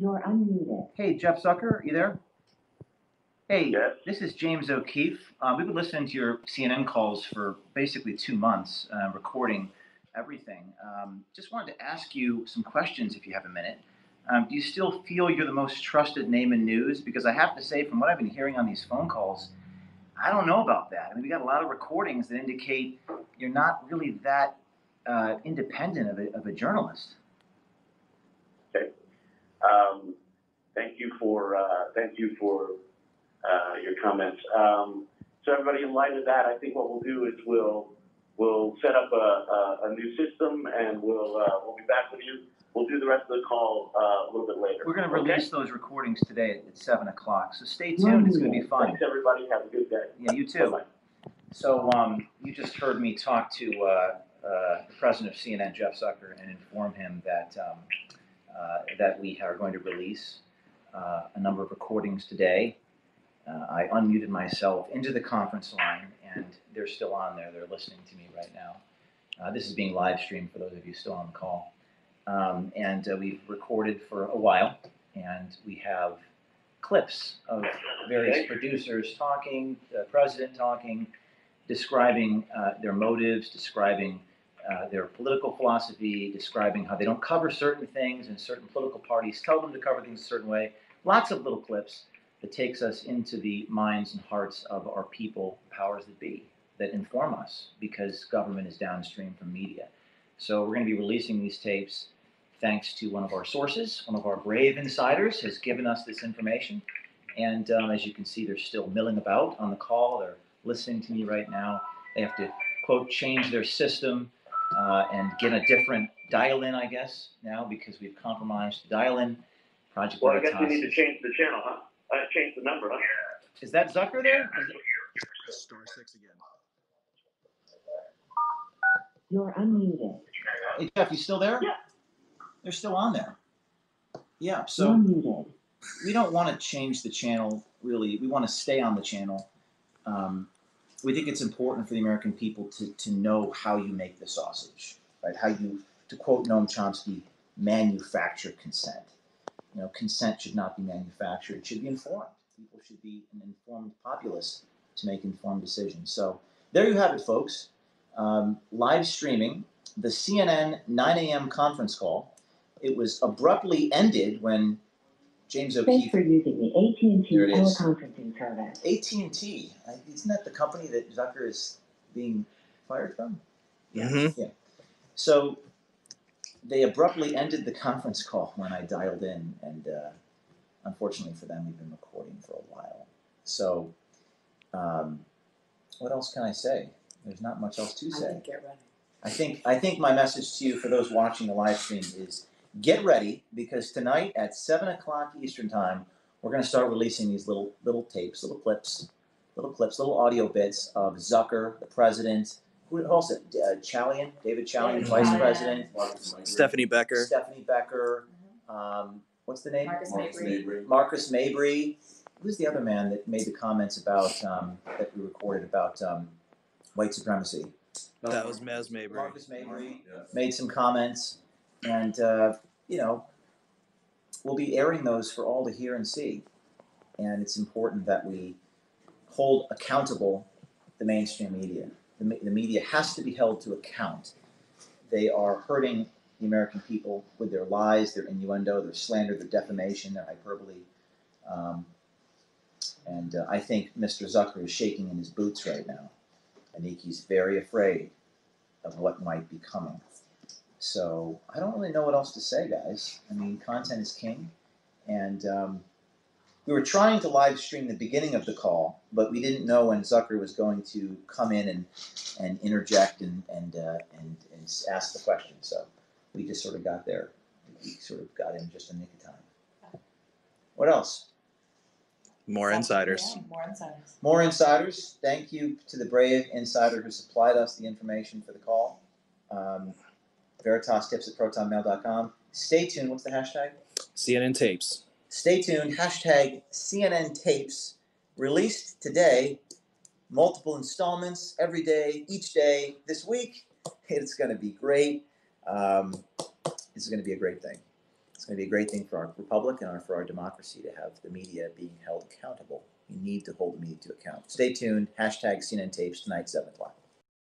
You're unmuted. Hey, Jeff Zucker, you there? Hey, Yes. this is James O'Keefe. We've been listening to your CNN calls for basically 2 months, recording everything. Just wanted to ask you some questions if you have a minute. Do you still feel you're the most trusted name in news? Because I have to say, from what I've been hearing on these phone calls, I don't know about that. I mean, we got a lot of recordings that indicate you're not really that independent of a journalist. Okay. Thank you for your comments. So everybody, in light of that, I think what we'll do is we'll set up a new system, and we'll be back with you. We'll do the rest of the call a little bit later. We're going to release those recordings today at 7 o'clock, so stay tuned. It's going to be fun. Thanks, everybody. Have a good day. Yeah, you too. Bye-bye. So you just heard me talk to the president of CNN, Jeff Zucker, and inform him that that we are going to release a number of recordings today. I unmuted myself into the conference line, and they're still on there. They're listening to me right now. This is being live streamed for those of you still on the call. And we've recorded for a while, and we have clips of various producers talking, the president talking, describing their motives, describing their political philosophy, describing how they don't cover certain things, and certain political parties tell them to cover things a certain way. Lots of little clips that takes us into the minds and hearts of our people, powers that be, that inform us, because government is downstream from media. So we're going to be releasing these tapes thanks to one of our sources. One of our brave insiders has given us this information. And as you can see, they're still milling about on the call. They're listening to me right now. They have to, quote, change their system and get a different dial-in, I guess, now, because we've compromised the dial-in. Project Well, I guess we Veritas need to change the channel, huh? Change the number, huh? Is that Zucker there? Star 6 again. You're unmuted. Hey, Jeff, you still there? Yeah. They're still on there. Yeah, You're so muted. we don't want to change the channel, really. We want to stay on the channel. We think it's important for the American people to know how you make the sausage, right? How you, to quote Noam Chomsky, manufacture consent. You know, consent should not be manufactured. It should be informed. People should be an informed populace to make informed decisions. So there you have it, folks. Live streaming the CNN 9 a.m. conference call. It was abruptly ended when James Thanks O'Keefe. for using the AT&T Here it is. teleconferencing service. AT&T, isn't that the company that Zucker is being fired from? Yeah. Mm-hmm. Yeah. So they abruptly ended the conference call when I dialed in, and unfortunately for them, we've been recording for a while. So what else can I say? There's not much else to say. Get ready. I think my message to you for those watching the live stream is get ready, because tonight at 7 o'clock Eastern time, we're going to start releasing these little tapes, little clips, little audio bits of Zucker, the president, who else? Chalian, David Chalian, vice president, Stephanie Becker. Stephanie Becker. What's the name? Marcus Mabry. Marcus Mabry. Who's the other man that made the comments about that we recorded about white supremacy? That was Mez Mabry. Marcus Mabry made some comments, and we'll be airing those for all to hear and see. And it's important that we hold accountable the mainstream media. The media has to be held to account. They are hurting the American people with their lies, their innuendo, their slander, their defamation, their hyperbole. And I think Mr. Zucker is shaking in his boots right now. I think he's very afraid of what might be coming. So I don't really know what else to say, guys. I mean, content is king. And we were trying to live stream the beginning of the call, but we didn't know when Zucker was going to come in and interject and ask the question. So we just sort of got there. We sort of got in just a nick of time. What else? More insiders. Yeah, more insiders. More insiders. Thank you to the brave insider who supplied us the information for the call. VeritasTips@protonmail.com. Stay tuned. What's the hashtag? CNN tapes. Stay tuned. Hashtag CNN tapes. Released today. Multiple installments every day, each day this week. It's going to be great. This is going to be a great thing. It's going to be a great thing for our republic and for our democracy to have the media being held accountable. We need to hold the media to account. Stay tuned. Hashtag CNN Tapes tonight, 7 o'clock.